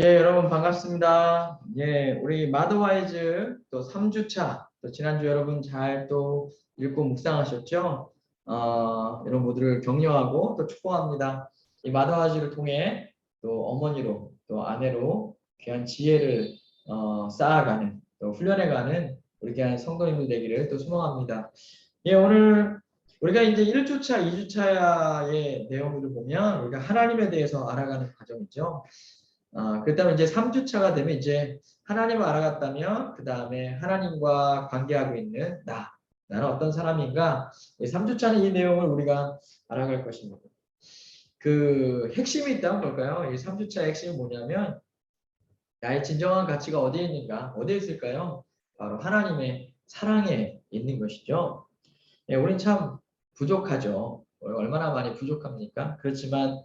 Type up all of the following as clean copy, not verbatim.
예, 여러분 반갑습니다. 예, 우리 마더와이즈 또 3주차, 또 지난주 여러분 잘 또 읽고 묵상하셨죠? 여러분 모두를 격려하고 또 축복합니다. 이 마더와이즈를 통해 또 어머니로 또 아내로 귀한 지혜를 쌓아가는 또 훈련해가는 우리 귀한 성도님들 되기를 또 소망합니다. 예, 오늘 우리가 이제 1주차, 2주차의 내용을 보면 우리가 하나님에 대해서 알아가는 과정이죠. 그렇다면 이제 3주차가 되면 이제 하나님을 알아갔다면 그 다음에 하나님과 관계하고 있는 나는 어떤 사람인가? 3주차는 이 내용을 우리가 알아갈 것입니다. 그 핵심이 있다면 뭘까요? 이 3주차의 핵심이 뭐냐면 나의 진정한 가치가 어디에 있는가? 어디에 있을까요? 바로 하나님의 사랑에 있는 것이죠. 예, 우린 참 부족하죠. 얼마나 많이 부족합니까? 그렇지만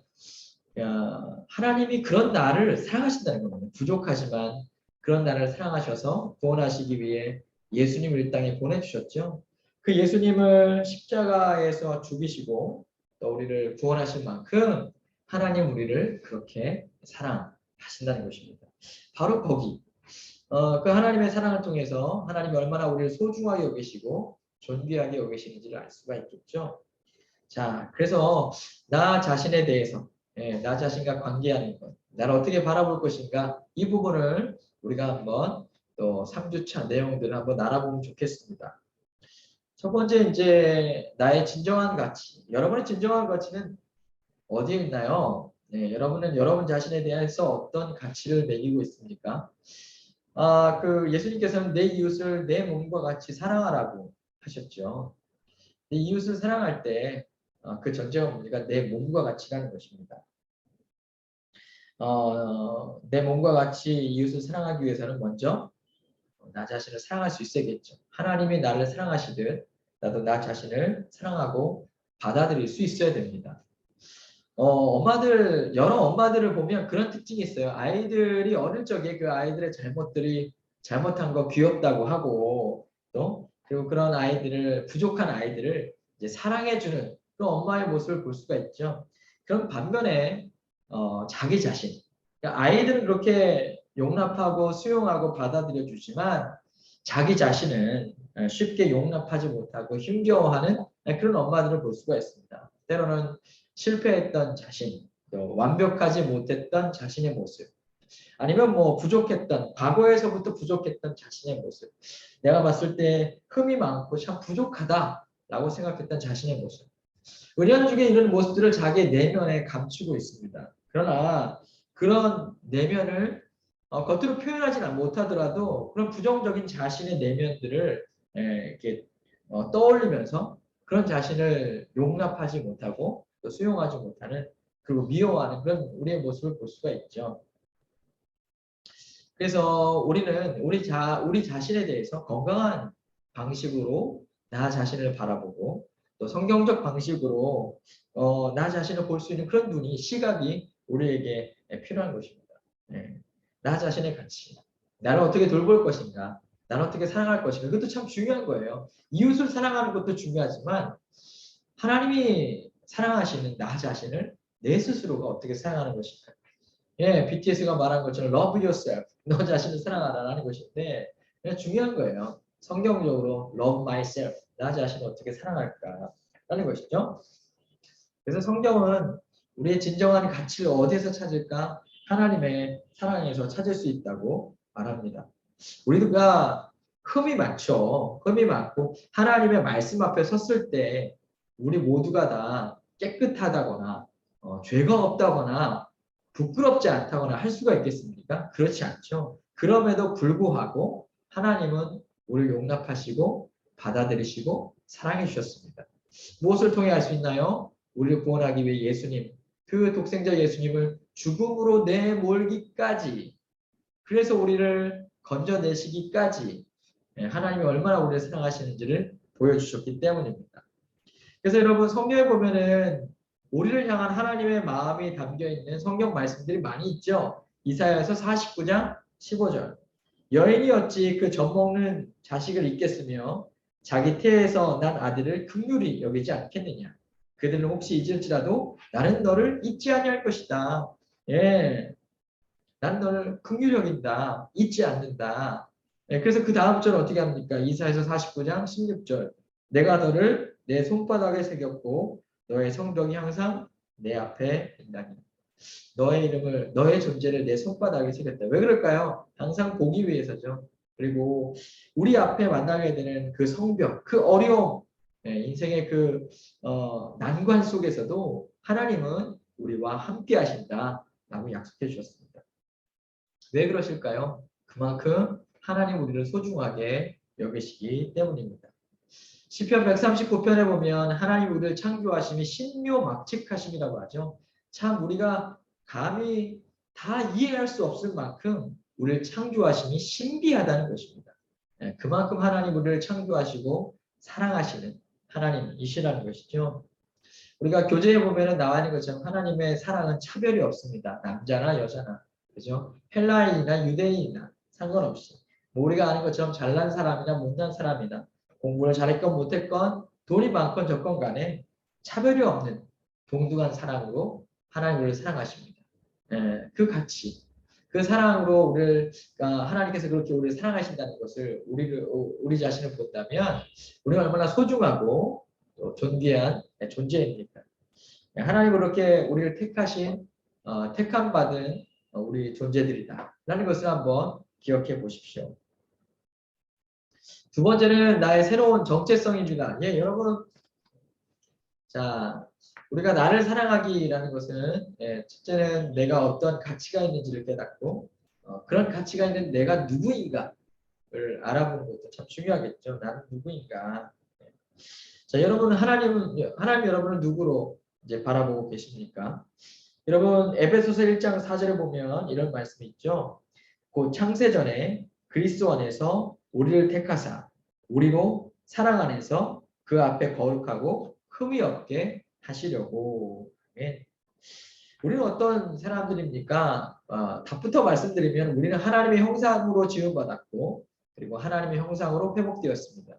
하나님이 그런 나를 사랑하신다는 겁니다. 부족하지만 그런 나를 사랑하셔서 구원하시기 위해 예수님을 이 땅에 보내주셨죠. 그 예수님을 십자가에서 죽이시고 또 우리를 구원하신 만큼 하나님 우리를 그렇게 사랑하신다는 것입니다. 바로 거기 그 하나님의 사랑을 통해서 하나님이 얼마나 우리를 소중하게 여기시고 존귀하게 여기시는지를 알 수가 있겠죠. 자, 그래서 나 자신에 대해서 나 자신과 관계하는 것, 나를 어떻게 바라볼 것인가 이 부분을 우리가 한번 또 3주차 내용들을 한번 알아보면 좋겠습니다. 첫 번째 이제 나의 진정한 가치. 여러분의 진정한 가치는 어디에 있나요? 네, 여러분은 여러분 자신에 대해서 어떤 가치를 매기고 있습니까? 그 예수님께서는 내 이웃을 내 몸과 같이 사랑하라고 하셨죠. 내 이웃을 사랑할 때 그 전제가 뭡니까? 내 몸과 같이라는 것입니다. 내 몸과 같이 이웃을 사랑하기 위해서는 먼저 나 자신을 사랑할 수 있어야겠죠. 하나님이 나를 사랑하시듯 나도 나 자신을 사랑하고 받아들일 수 있어야 됩니다. 여러 엄마들을 보면 그런 특징이 있어요. 아이들이 어릴 적에 그 아이들의 잘못들이 잘못한 거 귀엽다고 하고 또 그리고 그런 아이들을 부족한 아이들을 이제 사랑해주는 그런 엄마의 모습을 볼 수가 있죠. 그럼 반면에 자기 자신 그러니까 아이들은 그렇게 용납하고 수용하고 받아들여 주지만 자기 자신은 쉽게 용납하지 못하고 힘겨워하는 그런 엄마들을 볼 수가 있습니다. 때로는 실패했던 자신, 또 완벽하지 못했던 자신의 모습, 아니면 뭐 부족했던, 과거에서부터 부족했던 자신의 모습, 내가 봤을 때 흠이 많고 참 부족하다라고 생각했던 자신의 모습. 은연중에 이런 모습들을 자기 내면에 감추고 있습니다. 그러나 그런 내면을 겉으로 표현하지는 못하더라도 그런 부정적인 자신의 내면들을 이렇게 떠올리면서 그런 자신을 용납하지 못하고 또 수용하지 못하는 그리고 미워하는 그런 우리의 모습을 볼 수가 있죠. 그래서 우리는 우리 자신에 대해서 건강한 방식으로 나 자신을 바라보고 또 성경적 방식으로 나 자신을 볼 수 있는 그런 눈이 시각이 우리에게 필요한 것입니다. 네. 나 자신의 가치, 나를 어떻게 돌볼 것인가, 나를 어떻게 사랑할 것인가, 그것도 참 중요한 거예요. 이웃을 사랑하는 것도 중요하지만 하나님이 사랑하시는 나 자신을 내 스스로가 어떻게 사랑하는 것인가. 예, BTS가 말한 것처럼 love yourself, 너 자신을 사랑하라는 것인데 중요한 거예요. 성경적으로 love myself, 나 자신을 어떻게 사랑할까라는 것이죠. 그래서 성경은 우리의 진정한 가치를 어디서 찾을까? 하나님의 사랑에서 찾을 수 있다고 말합니다. 우리가 흠이 많죠. 흠이 많고 하나님의 말씀 앞에 섰을 때 우리 모두가 다 깨끗하다거나 죄가 없다거나 부끄럽지 않다거나 할 수가 있겠습니까? 그렇지 않죠. 그럼에도 불구하고 하나님은 우리를 용납하시고 받아들이시고 사랑해 주셨습니다. 무엇을 통해 할 수 있나요? 우리를 구원하기 위해 예수님, 그 독생자 예수님을 죽음으로 내몰기까지 그래서 우리를 건져내시기까지 하나님이 얼마나 우리를 사랑하시는지를 보여주셨기 때문입니다. 그래서 여러분 성경에 보면은 우리를 향한 하나님의 마음이 담겨있는 성경 말씀들이 많이 있죠. 이사야서 49장 15절 여인이 어찌 그 젖먹는 자식을 잊겠으며 자기 태에서 난 아들을 긍휼히 여기지 않겠느냐. 그들은 혹시 잊을지라도 나는 너를 잊지 아니할 것이다. 예, 난 너를 긍휼히 여긴다. 잊지 않는다. 예, 그래서 그 다음 절 어떻게 합니까? 이사야서 49장 16절. 내가 너를 내 손바닥에 새겼고 너의 성벽이 항상 내 앞에 있나니. 너의 이름을, 너의 존재를 내 손바닥에 새겼다. 왜 그럴까요? 항상 보기 위해서죠. 그리고 우리 앞에 만나게 되는 그 성벽, 그 어려움, 인생의 그 난관 속에서도 하나님은 우리와 함께 하신다라고 약속해 주셨습니다. 왜 그러실까요? 그만큼 하나님 우리를 소중하게 여기시기 때문입니다. 시편 139편에 보면 하나님 우리를 창조하심이 신묘막측하심이라고 하죠. 참 우리가 감히 다 이해할 수 없을 만큼 우리를 창조하심이 신비하다는 것입니다. 그만큼 하나님 우리를 창조하시고 사랑하시는 하나님이시라는 것이죠. 우리가 교재에 보면 나와 있는 것처럼 하나님의 사랑은 차별이 없습니다. 남자나 여자나, 그죠? 헬라인이나 유대인이나 상관없이. 뭐 우리가 아는 것처럼 잘난 사람이나 못난 사람이나 공부를 잘했건 못했건 돈이 많건 적건 간에 차별이 없는 동등한 사랑으로 하나님 우리를 사랑하십니다. 그 가치, 그 사랑으로 우리를 그러니까 하나님께서 그렇게 우리를 사랑하신다는 것을 우리 자신을 본다면 우리가 얼마나 소중하고 또 존귀한 존재입니까? 하나님 그렇게 우리를 택하신 택함 받은 우리 존재들이다라는 것을 한번 기억해 보십시오. 두 번째는 나의 새로운 정체성이주다. 예, 여러분, 자, 우리가 나를 사랑하기라는 것은 첫째는 내가 어떤 가치가 있는지를 깨닫고 그런 가치가 있는 내가 누구인가를 알아보는 것도 참 중요하겠죠. 나는 누구인가. 자, 하나님 여러분을 누구로 이제 바라보고 계십니까? 여러분, 에베소서 1장 4절에 보면 이런 말씀이 있죠. 곧 창세전에 그리스도 안에서 우리를 택하사 우리로 사랑 안에서 그 앞에 거룩하고 흠이 없게 하시려고. 예. 우리는 어떤 사람들입니까? 답부터 말씀드리면 우리는 하나님의 형상으로 지음받았고 그리고 하나님의 형상으로 회복되었습니다.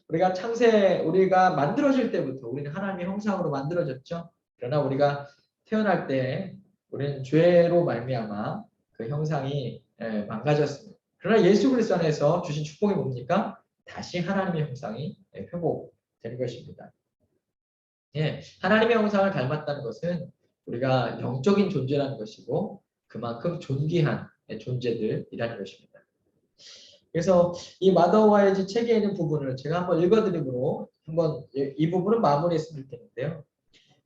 우리가 만들어질 때부터 우리는 하나님의 형상으로 만들어졌죠. 그러나 우리가 태어날 때 우리는 죄로 말미암아 그 형상이 망가졌습니다. 그러나 예수 그리스도 안에서 주신 축복이 뭡니까? 다시 하나님의 형상이 회복되는 것입니다. 예, 하나님의 형상을 닮았다는 것은 우리가 영적인 존재라는 것이고 그만큼 존귀한 존재들이라는 것입니다. 그래서 이 마더와이즈 책에 있는 부분을 제가 한번 읽어드림으로 한번 이 부분은 마무리했을 텐데요.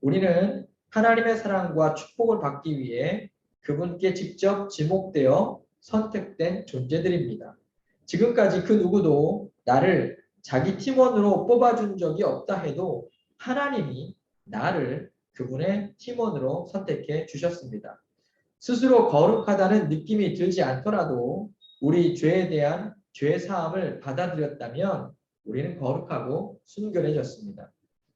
우리는 하나님의 사랑과 축복을 받기 위해 그분께 직접 지목되어 선택된 존재들입니다. 지금까지 그 누구도 나를 자기 팀원으로 뽑아준 적이 없다 해도 하나님이 나를 그분의 팀원으로 선택해 주셨습니다. 스스로 거룩하다는 느낌이 들지 않더라도 우리 죄에 대한 죄 사함을 받아들였다면 우리는 거룩하고 순결해졌습니다.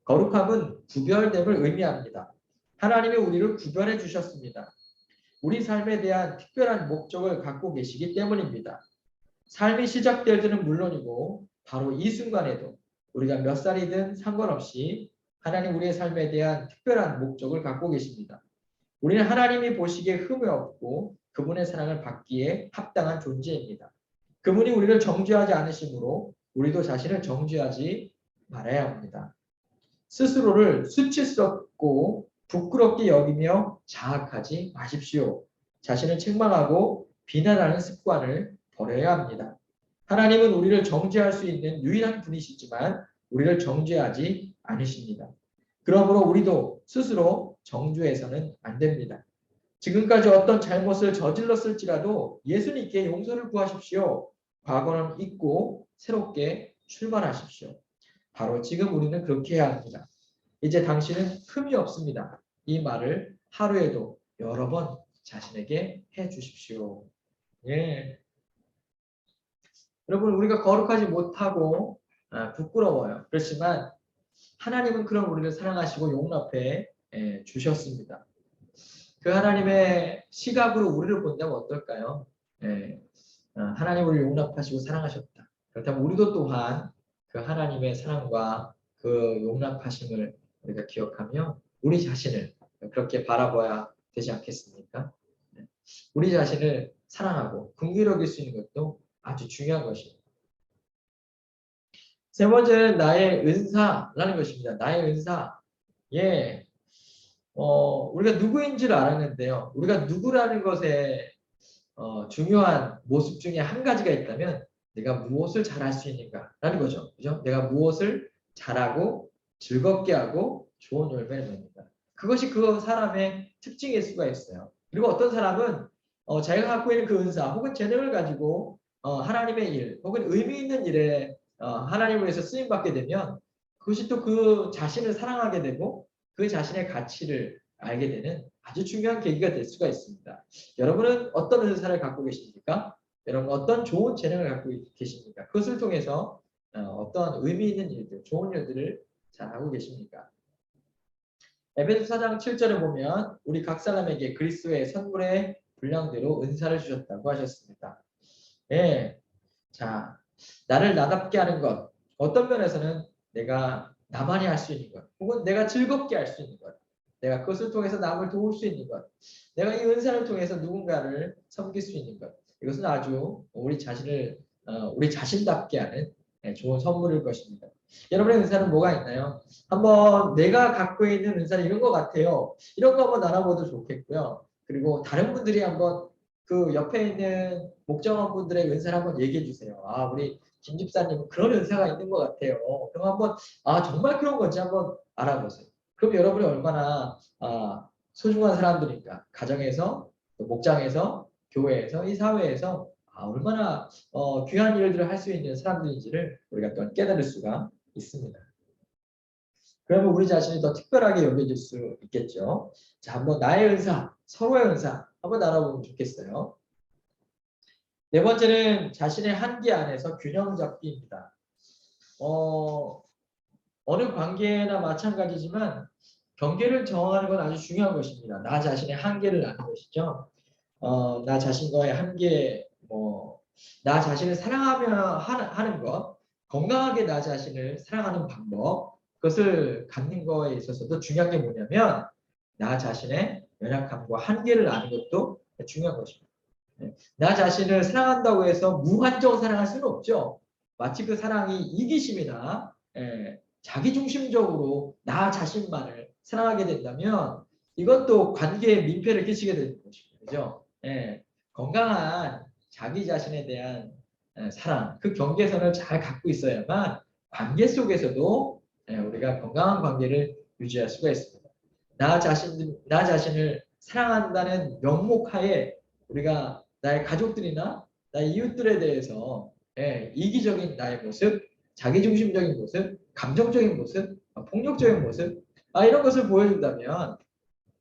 거룩함은 구별됨을 의미합니다. 하나님이 우리를 구별해 주셨습니다. 우리 삶에 대한 특별한 목적을 갖고 계시기 때문입니다. 삶이 시작될 때는 물론이고 바로 이 순간에도 우리가 몇 살이든 상관없이 하나님 우리의 삶에 대한 특별한 목적을 갖고 계십니다. 우리는 하나님이 보시기에 흠이 없고 그분의 사랑을 받기에 합당한 존재입니다. 그분이 우리를 정죄하지 않으시므로 우리도 자신을 정죄하지 말아야 합니다. 스스로를 수치스럽고 부끄럽게 여기며 자학하지 마십시오. 자신을 책망하고 비난하는 습관을 버려야 합니다. 하나님은 우리를 정죄할 수 있는 유일한 분이시지만 우리를 정죄하지 않으십니다. 그러므로 우리도 스스로 정죄해서는 안 됩니다. 지금까지 어떤 잘못을 저질렀을지라도 예수님께 용서를 구하십시오. 과거는 잊고 새롭게 출발하십시오. 바로 지금 우리는 그렇게 해야 합니다. 이제 당신은 흠이 없습니다. 이 말을 하루에도 여러 번 자신에게 해 주십시오. 예. 여러분, 우리가 거룩하지 못하고 부끄러워요. 그렇지만 하나님은 그런 우리를 사랑하시고 용납해 주셨습니다. 그 하나님의 시각으로 우리를 본다면 어떨까요? 하나님 우리를 용납하시고 사랑하셨다. 그렇다면 우리도 또한 그 하나님의 사랑과 그 용납하심을 우리가 기억하며 우리 자신을 그렇게 바라봐야 되지 않겠습니까? 우리 자신을 사랑하고 긍휼히 여길 수 있는 것도 아주 중요한 것입니다. 세 번째는 나의 은사라는 것입니다. 나의 은사. 예. 우리가 누구인지를 알았는데요. 우리가 누구라는 것에 중요한 모습 중에 한 가지가 있다면 내가 무엇을 잘할 수 있는가라는 거죠. 그죠? 내가 무엇을 잘하고 즐겁게 하고 좋은 열매를 맺는다. 그것이 그 사람의 특징일 수가 있어요. 그리고 어떤 사람은 자기가 갖고 있는 그 은사 혹은 재능을 가지고 하나님의 일 혹은 의미 있는 일에 하나님을 위해서 쓰임 받게 되면 그것이 또 그 자신을 사랑하게 되고 그 자신의 가치를 알게 되는 아주 중요한 계기가 될 수가 있습니다. 여러분은 어떤 은사를 갖고 계십니까? 여러분 어떤 좋은 재능을 갖고 계십니까? 그것을 통해서 어떤 의미 있는 일들, 좋은 일들을 잘하고 계십니까? 에베소 4장 7절에 보면 우리 각 사람에게 그리스도의 선물의 분량대로 은사를 주셨다고 하셨습니다. 예. 자, 나를 나답게 하는 것. 어떤 면에서는 내가 나만이 할 수 있는 것, 혹은 내가 즐겁게 할 수 있는 것, 내가 그것을 통해서 남을 도울 수 있는 것, 내가 이 은사를 통해서 누군가를 섬길 수 있는 것. 이것은 아주 우리 자신을 우리 자신답게 하는 좋은 선물일 것입니다. 여러분의 은사는 뭐가 있나요? 한번 내가 갖고 있는 은사는 이런 것 같아요. 이런 거 한번 나눠봐도 좋겠고요. 그리고 다른 분들이 한번 그 옆에 있는 목장원분들의 은사를 한번 얘기해 주세요. 아, 우리 김 집사님은 그런 은사가 있는 것 같아요. 그럼 한번 정말 그런 건지 한번 알아보세요. 그럼 여러분이 얼마나 소중한 사람들인가. 가정에서, 또 목장에서, 교회에서, 이 사회에서 얼마나 귀한 일들을 할 수 있는 사람들인지를 우리가 또 깨달을 수가 있습니다. 그러면 우리 자신이 더 특별하게 여겨질 수 있겠죠. 자, 한번 나의 은사, 서로의 은사 한번 알아보면 좋겠어요. 네 번째는 자신의 한계 안에서 균형 잡기입니다. 어느 관계나 마찬가지지만 경계를 정하는 건 아주 중요한 것입니다. 나 자신의 한계를 아는 것이죠. 나 자신과의 한계, 나 자신을 사랑하며 하는 것, 건강하게 나 자신을 사랑하는 방법, 그것을 갖는 거에 있어서도 중요한 게 뭐냐면 나 자신의 연약함과 한계를 아는 것도 중요한 것입니다. 나 자신을 사랑한다고 해서 무한정 사랑할 수는 없죠. 마치 그 사랑이 이기심이나 자기중심적으로 나 자신만을 사랑하게 된다면 이것도 관계에 민폐를 끼치게 되는 것이죠. 그죠? 건강한 자기 자신에 대한 사랑, 그 경계선을 잘 갖고 있어야만 관계 속에서도 우리가 건강한 관계를 유지할 수가 있습니다. 나 자신을 사랑한다는 명목하에 우리가 나의 가족들이나 나의 이웃들에 대해서 이기적인 나의 모습, 자기중심적인 모습, 감정적인 모습, 폭력적인 모습 이런 것을 보여준다면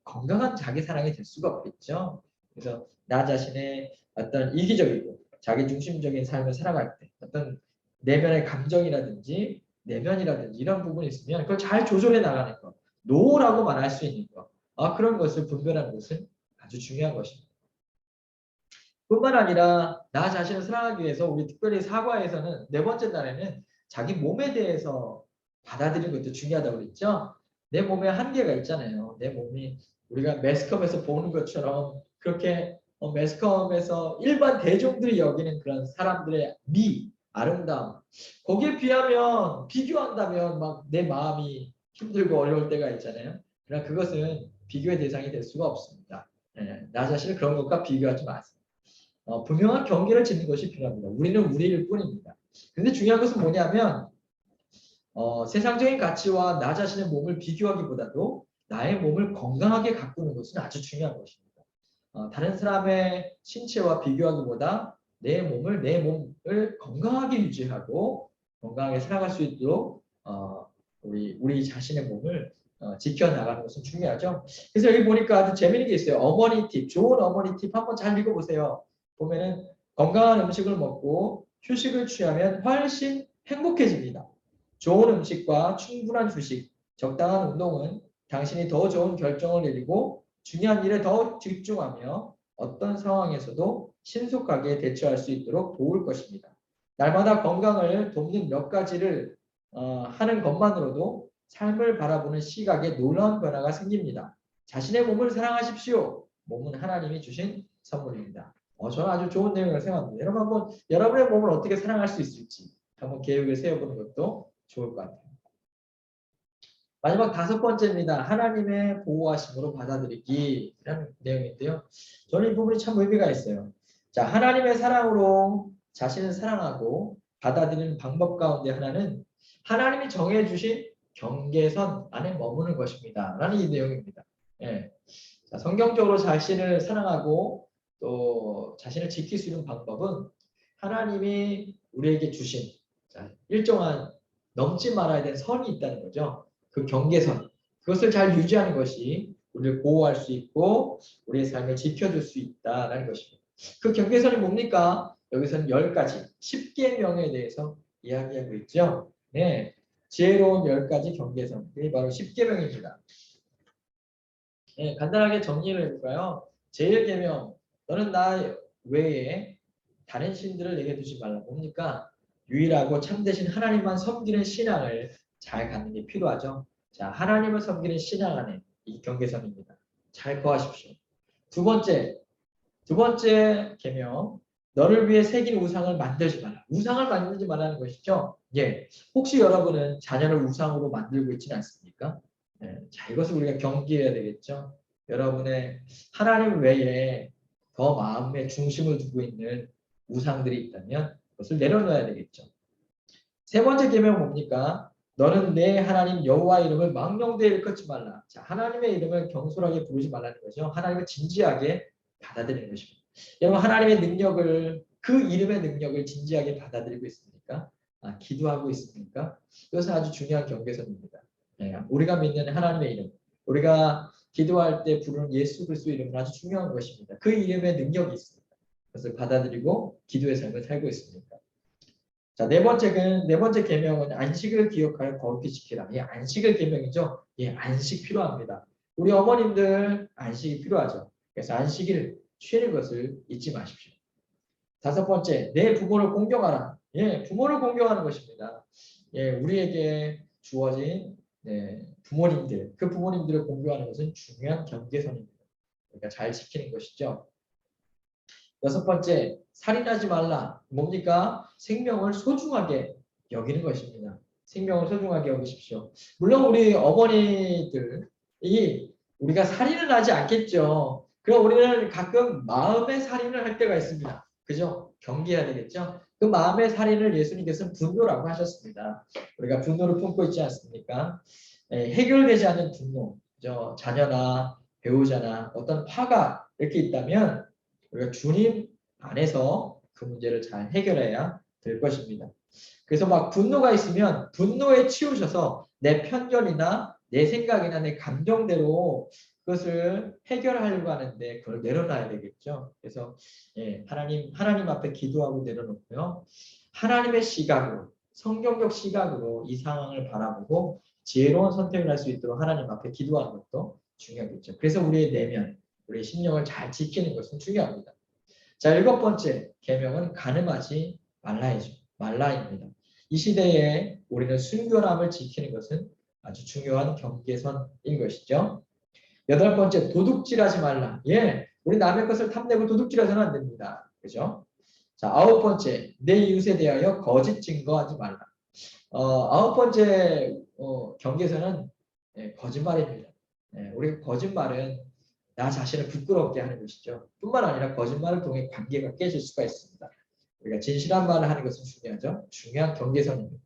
건강한 자기 사랑이 될 수가 없겠죠. 그래서 나 자신의 어떤 이기적이고 자기중심적인 삶을 살아갈 때 어떤 내면의 감정이라든지 내면이라든지 이런 부분이 있으면 그걸 잘 조절해 나가는 것, 노라고 말할 수 있는 것, 그런 것을 분별하는 것은 아주 중요한 것입니다. 뿐만 아니라 나 자신을 사랑하기 위해서 우리 특별히 사과에서는 네 번째 날에는 자기 몸에 대해서 받아들이는 것도 중요하다고 그랬죠. 내 몸에 한계가 있잖아요. 내 몸이 우리가 매스컴에서 보는 것처럼 그렇게 매스컴에서 일반 대중들이 여기는 그런 사람들의 아름다움 거기에 비하면 비교한다면 막 내 마음이 힘들고 어려울 때가 있잖아요. 그러나 그것은 비교의 대상이 될 수가 없습니다. 나 자신을 그런 것과 비교하지 마세요. 분명한 경계를 짓는 것이 필요합니다. 우리는 우리일 뿐입니다. 근데 중요한 것은 뭐냐면 세상적인 가치와 나 자신의 몸을 비교하기보다도 나의 몸을 건강하게 가꾸는 것은 아주 중요한 것입니다. 다른 사람의 신체와 비교하기보다 내 몸을 건강하게 유지하고 건강하게 살아갈 수 있도록 우리 자신의 몸을 지켜나가는 것은 중요하죠. 그래서 여기 보니까 아주 재미있는 게 있어요. 어머니 팁, 좋은 어머니 팁 한번 잘 읽어보세요. 보면은 건강한 음식을 먹고 휴식을 취하면 훨씬 행복해집니다. 좋은 음식과 충분한 휴식, 적당한 운동은 당신이 더 좋은 결정을 내리고 중요한 일에 더 집중하며 어떤 상황에서도 신속하게 대처할 수 있도록 도울 것입니다. 날마다 건강을 돕는 몇 가지를 하는 것만으로도 삶을 바라보는 시각에 놀라운 변화가 생깁니다. 자신의 몸을 사랑하십시오. 몸은 하나님이 주신 선물입니다. 저는 아주 좋은 내용을 생각합니다. 여러분 한번 여러분의 몸을 어떻게 사랑할 수 있을지 한번 계획을 세워보는 것도 좋을 것 같아요. 마지막 5번째입니다. 하나님의 보호하심으로 받아들이기라는 내용인데요. 저는 이 부분이 참 의미가 있어요. 자, 하나님의 사랑으로 자신을 사랑하고 받아들이는 방법 가운데 하나는 하나님이 정해주신 경계선 안에 머무는 것입니다. 라는 이 내용입니다. 예. 자, 성경적으로 자신을 사랑하고 또 자신을 지킬 수 있는 방법은 하나님이 우리에게 주신 일정한 넘지 말아야 될 선이 있다는 거죠. 그 경계선, 그것을 잘 유지하는 것이 우리를 보호할 수 있고 우리의 삶을 지켜줄 수 있다는 것입니다. 그 경계선이 뭡니까? 여기서는 10가지, 10계명에 대해서 이야기하고 있죠. 네, 지혜로운 10가지 경계선, 그게 바로 10계명입니다. 네, 간단하게 정리를 해볼까요? 제1계명, 너는 나 외에 다른 신들을 내게 두지 말라. 뭡니까? 유일하고 참되신 하나님만 섬기는 신앙을 잘 갖는 게 필요하죠. 자, 하나님을 섬기는 신앙 안에 이 경계선입니다. 잘 거하십시오. 두 번째 계명, 너를 위해 새긴 우상을 만들지 마라. 우상을 만들지 말라는 것이죠. 예, 혹시 여러분은 자녀를 우상으로 만들고 있지는 않습니까? 예, 자, 이것을 우리가 경계해야 되겠죠. 여러분의 하나님 외에 더 마음의 중심을 두고 있는 우상들이 있다면 그것을 내려놔야 되겠죠. 세 번째 계명은 뭡니까? 너는 내 하나님 여호와 이름을 망령되이 일컫지 말라. 자, 하나님의 이름을 경솔하게 부르지 말라는 거죠. 하나님을 진지하게 받아들이는 것입니다. 여러분 하나님의 능력을 그 이름의 능력을 진지하게 받아들이고 있습니까? 기도하고 있습니까? 이것은 아주 중요한 경계선입니다. 네, 우리가 믿는 하나님의 이름, 우리가 기도할 때 부르는 예수 그리스도 이름은 아주 중요한 것입니다. 그 이름의 능력이 있습니다. 그것을 받아들이고 기도의 삶을 살고 있습니다. 자, 네 번째 계명은 안식을 기억하여 거룩히 지키라. 예, 안식을 계명이죠. 예, 안식 필요합니다. 우리 어머님들 안식이 필요하죠. 그래서 안식일 쉬는 것을 잊지 마십시오. 5번째, 내 부모를 공경하라. 예, 부모를 공경하는 것입니다. 예, 우리에게 주어진 부모님들, 그 부모님들을 공경하는 것은 중요한 경계선입니다. 그러니까 잘 지키는 것이죠. 6번째, 살인하지 말라. 뭡니까? 생명을 소중하게 여기는 것입니다. 생명을 소중하게 여기십시오. 물론 우리 어머니들이 우리가 살인을 하지 않겠죠. 그럼 우리는 가끔 마음의 살인을 할 때가 있습니다. 그죠? 경계해야 되겠죠? 그 마음의 살인을 예수님께서는 분노라고 하셨습니다. 우리가 분노를 품고 있지 않습니까? 해결되지 않는 분노, 그죠? 자녀나 배우자나 어떤 화가 이렇게 있다면 우리가 주님 안에서 그 문제를 잘 해결해야 될 것입니다. 그래서 막 분노가 있으면 분노에 치우셔서 내 편견이나 내 생각이나 내 감정대로 그것을 해결하려고 하는데 그걸 내려놔야 되겠죠. 그래서 하나님 앞에 기도하고 내려놓고요. 하나님의 시각으로, 성경적 시각으로 이 상황을 바라보고 지혜로운 선택을 할 수 있도록 하나님 앞에 기도하는 것도 중요하겠죠. 그래서 우리의 내면, 우리의 심령을 잘 지키는 것은 중요합니다. 자, 7번째 계명은 간음하지 말라입니다. 이 시대에 우리는 순결함을 지키는 것은 아주 중요한 경계선인 것이죠. 8번째, 도둑질하지 말라. 예, 우리 남의 것을 탐내고 도둑질하서는 안 됩니다. 그죠? 자, 9번째, 내 이웃에 대하여 거짓 증거하지 말라. 9번째 경계선은 거짓말입니다. 우리 거짓말은 나 자신을 부끄럽게 하는 것이죠. 뿐만 아니라 거짓말을 통해 관계가 깨질 수가 있습니다. 우리가 진실한 말을 하는 것은 중요하죠. 중요한 경계선입니다.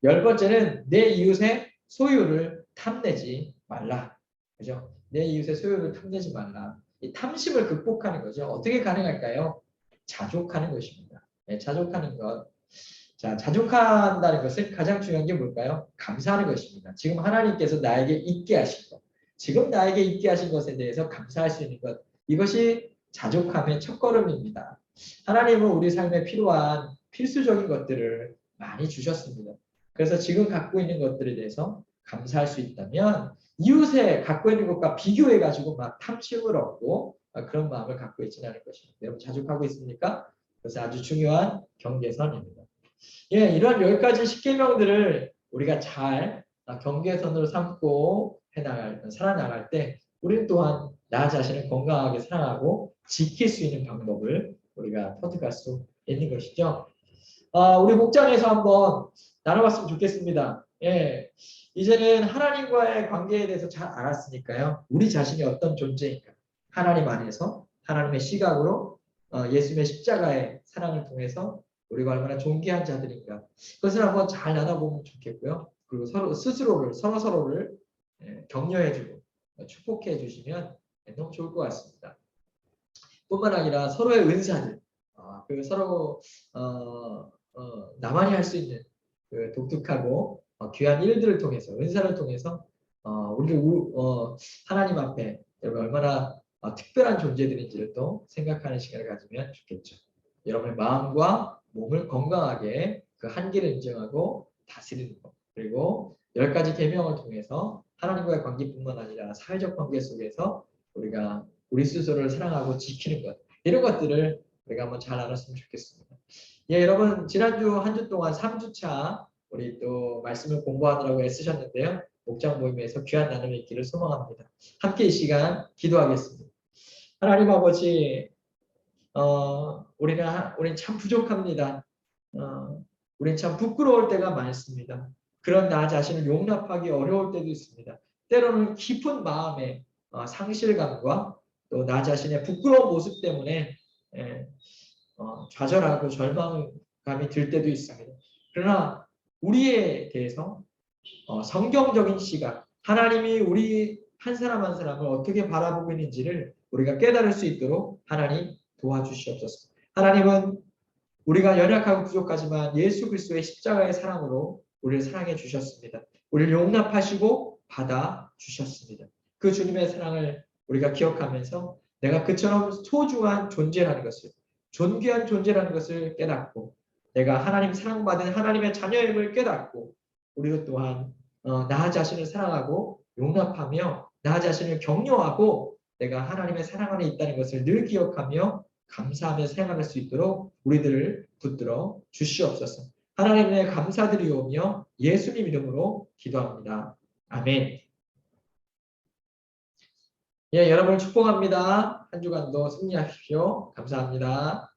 10번째는 내 이웃의 소유를 탐내지 말라. 그죠? 내 이웃의 소유를 탐내지 말라. 이 탐심을 극복하는 거죠. 어떻게 가능할까요? 자족하는 것입니다. 자족하는 것. 자, 자족한다는 것은 가장 중요한 게 뭘까요? 감사하는 것입니다. 지금 하나님께서 나에게 있게 하신 것. 지금 나에게 있게 하신 것에 대해서 감사할 수 있는 것. 이것이 자족함의 첫걸음입니다. 하나님은 우리 삶에 필요한 필수적인 것들을 많이 주셨습니다. 그래서 지금 갖고 있는 것들에 대해서 감사할 수 있다면 이웃에 갖고 있는 것과 비교해 가지고 막 탐심을 얻고 그런 마음을 갖고 있지는 않을 것입니다. 여러분 자족하고 있습니까? 그래서 아주 중요한 경계선입니다. 예, 이런 10가지 십계명들을 우리가 잘 경계선으로 삼고 살아나갈 때 우리는 또한 나 자신을 건강하게 사랑하고 지킬 수 있는 방법을 우리가 터득할 수 있는 것이죠. 우리 목장에서 한번 나눠봤으면 좋겠습니다. 예, 이제는 하나님과의 관계에 대해서 잘 알았으니까요. 우리 자신이 어떤 존재인가, 하나님 안에서 하나님의 시각으로 예수님의 십자가의 사랑을 통해서 우리가 얼마나 존귀한 자들인가, 그것을 한번 잘 나눠보면 좋겠고요. 그리고 서로 스스로를 서로를 격려해주고 축복해 주시면 너무 좋을 것 같습니다. 뿐만 아니라 서로의 은사들, 그 서로 나만이 할 수 있는 그 독특하고 귀한 일들을 통해서, 은사를 통해서 우리를 하나님 앞에 얼마나 특별한 존재들인지를 또 생각하는 시간을 가지면 좋겠죠. 여러분의 마음과 몸을 건강하게 그 한계를 인정하고 다스리는 것, 그리고 10가지 계명을 통해서 하나님과의 관계뿐만 아니라 사회적 관계 속에서 우리가 우리 스스로를 사랑하고 지키는 것, 이런 것들을 우리가 한번 잘 알았으면 좋겠습니다. 예, 여러분, 지난주 한 주 동안 3주차 우리 또 말씀을 공부하느라고 애쓰셨는데요. 목장 모임에서 귀한 나눔이 있기를 소망합니다. 함께 이 시간 기도하겠습니다. 하나님 아버지, 우리는 참 부족합니다. 우리는 참 부끄러울 때가 많습니다. 그런 나 자신을 용납하기 어려울 때도 있습니다. 때로는 깊은 마음의 상실감과 또 나 자신의 부끄러운 모습 때문에 좌절하고 절망감이 들 때도 있습니다. 그러나 우리에 대해서 성경적인 시각, 하나님이 우리 한 사람 한 사람을 어떻게 바라보고 있는지를 우리가 깨달을 수 있도록 하나님 도와주시옵소서. 하나님은 우리가 연약하고 부족하지만 예수 그리스도의 십자가의 사랑으로 우리를 사랑해 주셨습니다. 우리를 용납하시고 받아 주셨습니다. 그 주님의 사랑을 우리가 기억하면서 내가 그처럼 소중한 존재라는 것을, 존귀한 존재라는 것을 깨닫고, 내가 하나님 사랑받은 하나님의 자녀임을 깨닫고, 우리도 또한 나 자신을 사랑하고 용납하며 나 자신을 격려하고 내가 하나님의 사랑 안에 있다는 것을 늘 기억하며 감사하며 생각할 수 있도록 우리들을 붙들어 주시옵소서. 하나님의 감사드리오며 예수님 이름으로 기도합니다. 아멘. 예, 여러분을 축복합니다. 한 주간도 승리하십시오. 감사합니다.